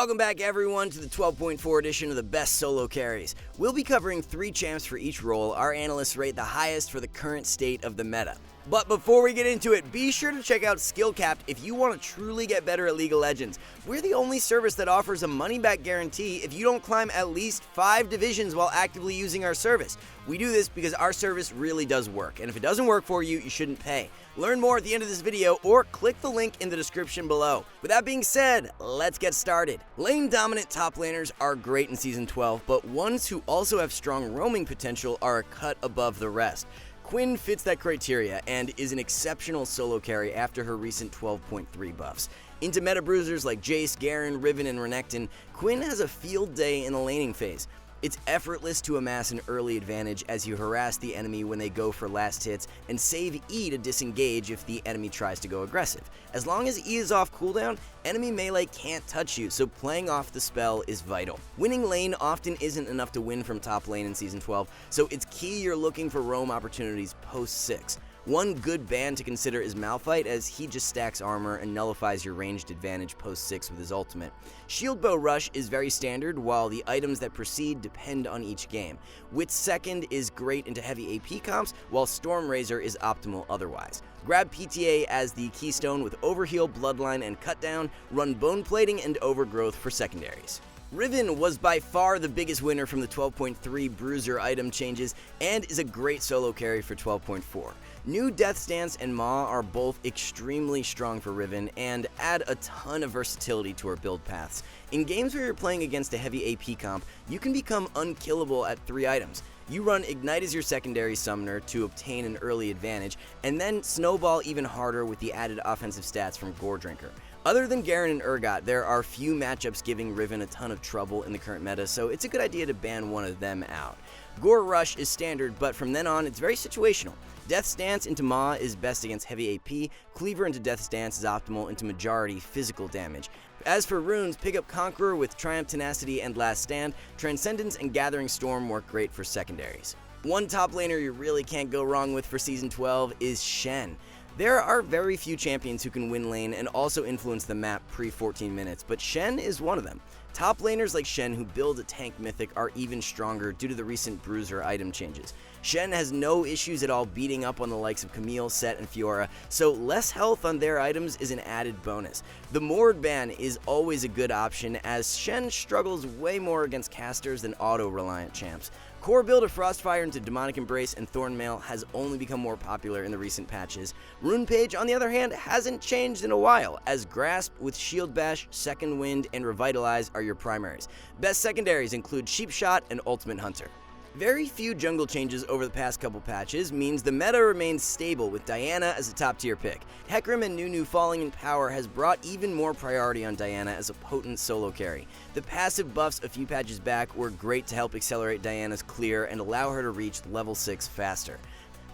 Welcome back everyone to the 12.4 edition of the best solo carries. We'll be covering 3 champs for each role our analysts rate the highest for the current state of the meta. But before we get into it, be sure to check out SkillCapped if you want to truly get better at League of Legends. We're the only service that offers a money-back guarantee if you don't climb at least 5 divisions while actively using our service. We do this because our service really does work, and if it doesn't work for you, you shouldn't pay. Learn more at the end of this video or click the link in the description below. With that being said, let's get started. Lane-dominant top laners are great in Season 12, but ones who also have strong roaming potential are a cut above the rest. Quinn fits that criteria and is an exceptional solo carry after her recent 12.3 buffs. Into meta bruisers like Jace, Garen, Riven, and Renekton, Quinn has a field day in the laning phase. It's effortless to amass an early advantage as you harass the enemy when they go for last hits and save E to disengage if the enemy tries to go aggressive. As long as E is off cooldown, enemy melee can't touch you, so playing off the spell is vital. Winning lane often isn't enough to win from top lane in Season 12, so it's key you're looking for roam opportunities post 6. One good ban to consider is Malphite, as he just stacks armor and nullifies your ranged advantage post 6 with his ultimate. Shield Bow Rush is very standard, while the items that precede depend on each game. Wit's second is great into heavy AP comps, while Storm Razor is optimal otherwise. Grab PTA as the keystone with Overheal, Bloodline, and Cutdown, run Bone Plating and Overgrowth for secondaries. Riven was by far the biggest winner from the 12.3 bruiser item changes and is a great solo carry for 12.4. New Death Stance and Maw are both extremely strong for Riven and add a ton of versatility to her build paths. In games where you're playing against a heavy AP comp, you can become unkillable at 3 items. You run Ignite as your secondary summoner to obtain an early advantage, and then snowball even harder with the added offensive stats from Gore Drinker. Other than Garen and Urgot, there are few matchups giving Riven a ton of trouble in the current meta, so it's a good idea to ban one of them out. Gore Rush is standard, but from then on, it's very situational. Death Stance into Maw is best against heavy AP, Cleaver into Death Stance is optimal into majority physical damage. As for runes, pick up Conqueror with Triumph, Tenacity, and Last Stand. Transcendence and Gathering Storm work great for secondaries. One top laner you really can't go wrong with for Season 12 is Shen. There are very few champions who can win lane and also influence the map pre-14 minutes, but Shen is one of them. Top laners like Shen who build a tank mythic are even stronger due to the recent bruiser item changes. Shen has no issues at all beating up on the likes of Camille, Set, and Fiora, so less health on their items is an added bonus. The Mord ban is always a good option, as Shen struggles way more against casters than auto-reliant champs. Core build of Frostfire into Demonic Embrace and Thornmail has only become more popular in the recent patches. Rune Page, on the other hand, hasn't changed in a while, as Grasp with Shield Bash, Second Wind, and Revitalize are your primaries. Best secondaries include Sheep Shot and Ultimate Hunter. Very few jungle changes over the past couple patches means the meta remains stable with Diana as a top tier pick. Hecarim and Nunu falling in power has brought even more priority on Diana as a potent solo carry. The passive buffs a few patches back were great to help accelerate Diana's clear and allow her to reach level 6 faster.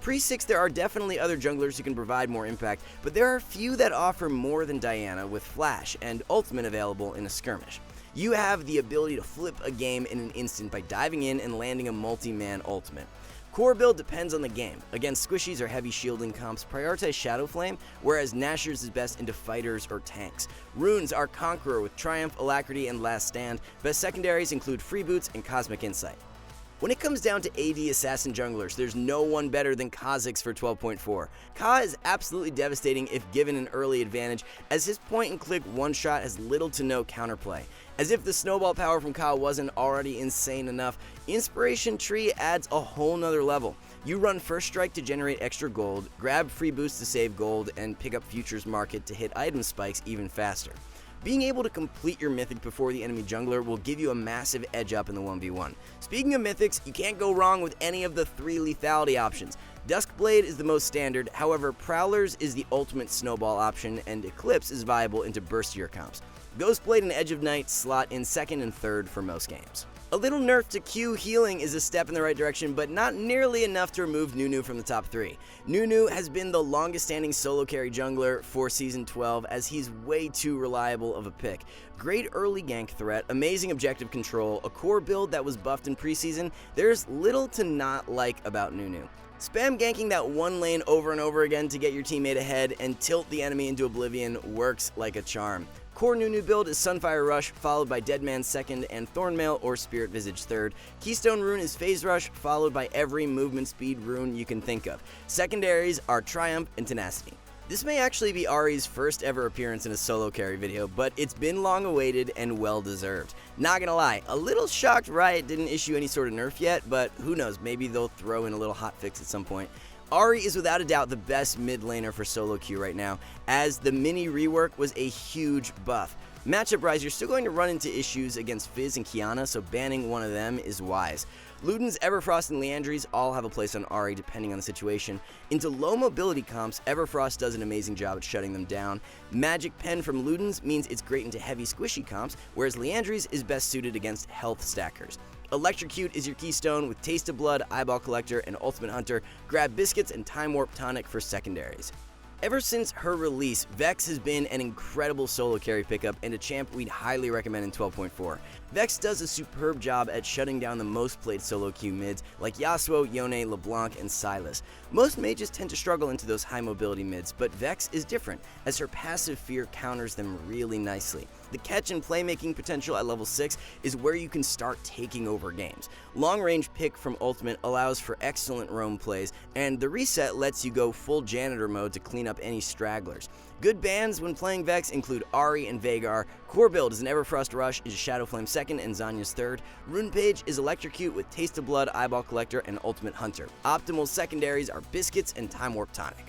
Pre-6 there are definitely other junglers who can provide more impact, but there are few that offer more than Diana with Flash and Ultimate available in a skirmish. You have the ability to flip a game in an instant by diving in and landing a multi-man ultimate. Core build depends on the game. Against squishies or heavy shielding comps, prioritize Shadow Flame, whereas Nashor's is best into fighters or tanks. Runes are Conqueror with Triumph, Alacrity, and Last Stand. Best secondaries include Freeboots and Cosmic Insight. When it comes down to AD assassin junglers, there's no one better than Kha'Zix for 12.4. Ka is absolutely devastating if given an early advantage, as his point-and-click one-shot has little to no counterplay. As if the snowball power from Ka wasn't already insane enough, Inspiration Tree adds a whole nother level. You run First Strike to generate extra gold, grab free boosts to save gold, and pick up Futures Market to hit item spikes even faster. Being able to complete your mythic before the enemy jungler will give you a massive edge up in the 1v1. Speaking of mythics, you can't go wrong with any of the 3 lethality options. Duskblade is the most standard, however Prowlers is the ultimate snowball option, and Eclipse is viable into burstier comps. Ghostblade and Edge of Night slot in second and third for most games. A little nerf to Q healing is a step in the right direction, but not nearly enough to remove Nunu from the top 3. Nunu has been the longest standing solo carry jungler for Season 12, as he's way too reliable of a pick. Great early gank threat, amazing objective control, a core build that was buffed in preseason. There's little to not like about Nunu. Spam ganking that one lane over and over again to get your teammate ahead and tilt the enemy into oblivion works like a charm. Core new build is Sunfire Rush, followed by Deadman 2nd and Thornmail or Spirit Visage 3rd. Keystone rune is Phase Rush, followed by every movement speed rune you can think of. Secondaries are Triumph and Tenacity. This may actually be Ahri's first ever appearance in a solo carry video, but it's been long awaited and well deserved. Not gonna lie, a little shocked Riot didn't issue any sort of nerf yet, but who knows, maybe they'll throw in a little hotfix at some point. Ahri is without a doubt the best mid laner for solo queue right now, as the mini rework was a huge buff. Matchup-wise, you're still going to run into issues against Fizz and Qiyana, so banning one of them is wise. Luden's, Everfrost, and Liandry's all have a place on Ahri depending on the situation. Into low mobility comps, Everfrost does an amazing job at shutting them down. Magic Pen from Luden's means it's great into heavy squishy comps, whereas Liandry's is best suited against health stackers. Electrocute is your keystone with Taste of Blood, Eyeball Collector, and Ultimate Hunter. Grab Biscuits and Time Warp Tonic for secondaries. Ever since her release, Vex has been an incredible solo carry pickup and a champ we'd highly recommend in 12.4. Vex does a superb job at shutting down the most played solo queue mids like Yasuo, Yone, LeBlanc, and Sylas. Most mages tend to struggle into those high mobility mids, but Vex is different, as her passive fear counters them really nicely. The catch and playmaking potential at level 6 is where you can start taking over games. Long range pick from Ultimate allows for excellent roam plays, and the reset lets you go full janitor mode to clean up any stragglers. Good bans when playing Vex include Ahri and Veigar. Core build is an Everfrost Rush, is Shadowflame 2nd and Zanya's 3rd. Rune Page is Electrocute with Taste of Blood, Eyeball Collector, and Ultimate Hunter. Optimal secondaries are Biscuits and Time Warp Tonic.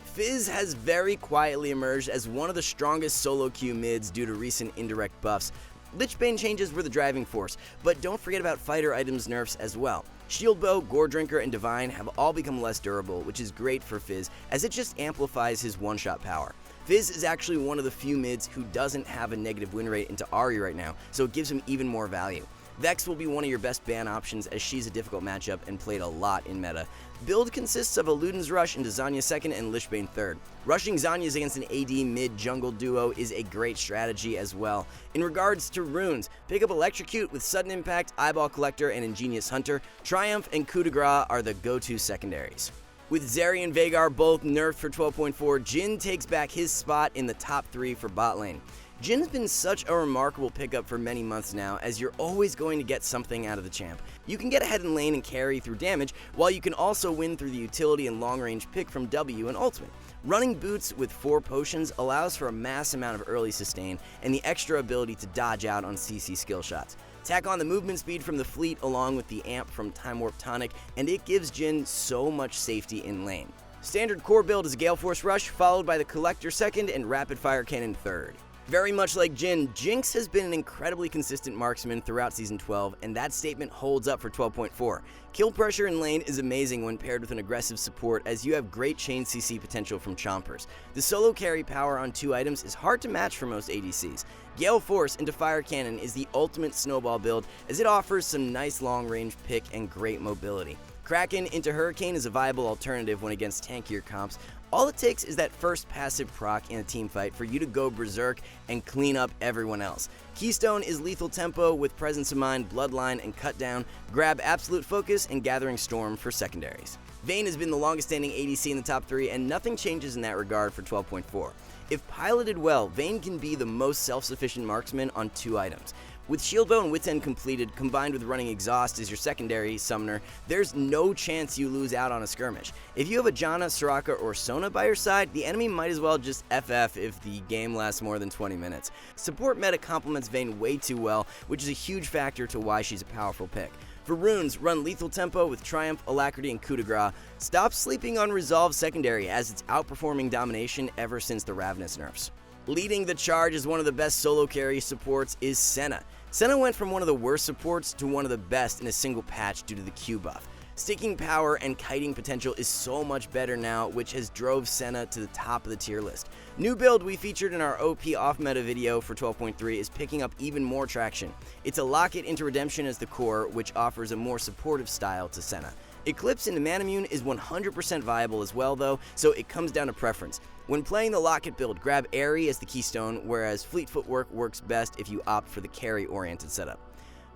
Fizz has very quietly emerged as one of the strongest solo queue mids due to recent indirect buffs. Lichbane changes were the driving force, but don't forget about fighter items nerfs as well. Shield Bow, Gore Drinker, and Divine have all become less durable, which is great for Fizz as it just amplifies his one-shot power. Fizz is actually one of the few mids who doesn't have a negative win rate into Ahri right now, so it gives him even more value. Vex will be one of your best ban options as she's a difficult matchup and played a lot in meta. Build consists of a Luden's Rush into Zanya 2nd and Lichbane 3rd. Rushing Zanyas against an AD mid-jungle duo is a great strategy as well. In regards to runes, pick up Electrocute with Sudden Impact, Eyeball Collector, and Ingenious Hunter. Triumph and Coup de Grace are the go-to secondaries. With Zeri and Veigar both nerfed for 12.4, Jhin takes back his spot in the top 3 for bot lane. Jin's been such a remarkable pickup for many months now, as you're always going to get something out of the champ. You can get ahead in lane and carry through damage, while you can also win through the utility and long-range pick from W and Ultimate. Running boots with 4 potions allows for a mass amount of early sustain and the extra ability to dodge out on CC skill shots. Tack on the movement speed from the fleet along with the amp from Time Warp Tonic, and it gives Jhin so much safety in lane. Standard core build is Gale Force Rush, followed by the Collector 2nd and Rapid Fire Cannon 3rd. Very much like Jhin, Jinx has been an incredibly consistent marksman throughout Season 12, and that statement holds up for 12.4. Kill pressure in lane is amazing when paired with an aggressive support, as you have great chain CC potential from Chompers. The solo carry power on 2 items is hard to match for most ADCs. Gale Force into Fire Cannon is the ultimate snowball build, as it offers some nice long-range pick and great mobility. Kraken into Hurricane is a viable alternative when against tankier comps. All it takes is that first passive proc in a teamfight for you to go berserk and clean up everyone else. Keystone is Lethal Tempo with Presence of Mind, Bloodline, and Cut Down. Grab Absolute Focus and Gathering Storm for secondaries. Vayne has been the longest standing ADC in the top 3, and nothing changes in that regard for 12.4. If piloted well, Vayne can be the most self-sufficient marksman on 2 items. With Shield Bow and Wit's End completed, combined with running Exhaust as your secondary summoner, there's no chance you lose out on a skirmish. If you have a Janna, Soraka, or Sona by your side, the enemy might as well just FF if the game lasts more than 20 minutes. Support meta complements Vayne way too well, which is a huge factor to why she's a powerful pick. For runes, run Lethal Tempo with Triumph, Alacrity, and Coup de Grace. Stop sleeping on Resolve secondary, as it's outperforming Domination ever since the Ravenous nerfs. Leading the charge as one of the best solo carry supports is Senna. Senna went from one of the worst supports to one of the best in a single patch due to the Q buff. Sticking power and kiting potential is so much better now, which has drove Senna to the top of the tier list. New build we featured in our OP off-meta video for 12.3 is picking up even more traction. It's a Locket into Redemption as the core, which offers a more supportive style to Senna. Eclipse into Manamune is 100% viable as well though, so it comes down to preference. When playing the Locket build, grab Airy as the keystone, whereas Fleet Footwork works best if you opt for the carry-oriented setup.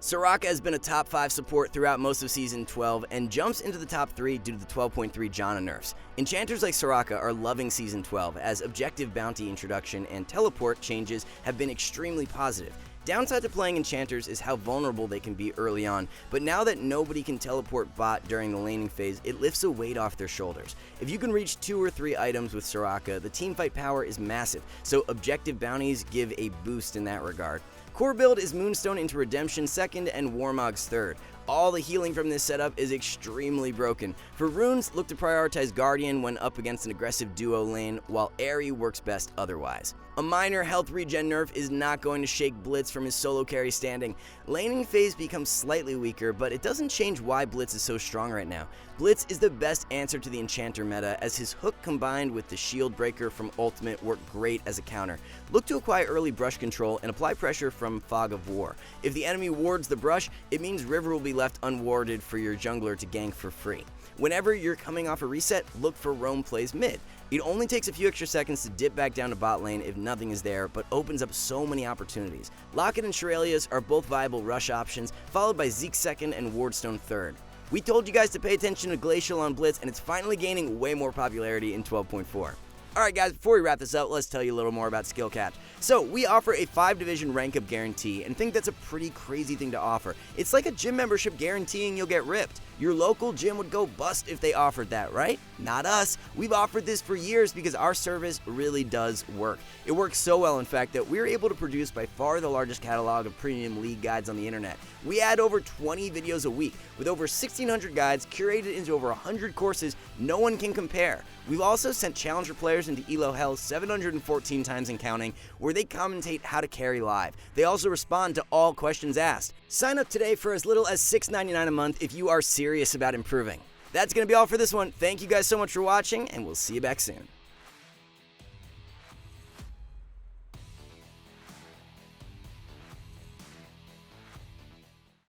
Soraka has been a top 5 support throughout most of Season 12 and jumps into the top 3 due to the 12.3 Janna nerfs. Enchanters like Soraka are loving Season 12 as objective bounty introduction and teleport changes have been extremely positive. Downside to playing enchanters is how vulnerable they can be early on, but now that nobody can teleport bot during the laning phase, it lifts a weight off their shoulders. If you can reach 2 or 3 items with Soraka, the teamfight power is massive, so objective bounties give a boost in that regard. Core build is Moonstone into Redemption 2nd and Warmog's 3rd. All the healing from this setup is extremely broken. For runes, look to prioritize Guardian when up against an aggressive duo lane, while Aerie works best otherwise. A minor health regen nerf is not going to shake Blitz from his solo carry standing. Laning phase becomes slightly weaker, but it doesn't change why Blitz is so strong right now. Blitz is the best answer to the Enchanter meta, as his hook combined with the shield breaker from Ultimate work great as a counter. Look to acquire early brush control and apply pressure from Fog of War. If the enemy wards the brush, it means River will be left unwarded for your jungler to gank for free. Whenever you're coming off a reset, look for Roam plays mid. It only takes a few extra seconds to dip back down to bot lane if nothing is there, but opens up so many opportunities. Locket and Shirelius are both viable rush options, followed by Zeke 2nd and Wardstone 3rd. We told you guys to pay attention to Glacial on Blitz, and it's finally gaining way more popularity in 12.4. Alright guys, before we wrap this up, let's tell you a little more about SkillCapped. So, we offer a 5-division rank up guarantee, and think that's a pretty crazy thing to offer. It's like a gym membership guaranteeing you'll get ripped. Your local gym would go bust if they offered that, right? Not us. We've offered this for years because our service really does work. It works so well, in fact, that we're able to produce by far the largest catalog of premium league guides on the internet. We add over 20 videos a week, with over 1,600 guides curated into over 100 courses no one can compare. We've also sent challenger players into ELO Hell 714 times and counting, where they commentate how to carry live. They also respond to all questions asked. Sign up today for as little as $6.99 a month if you are serious about improving. That's going to be all for this one. Thank you guys so much for watching, and we'll see you back soon.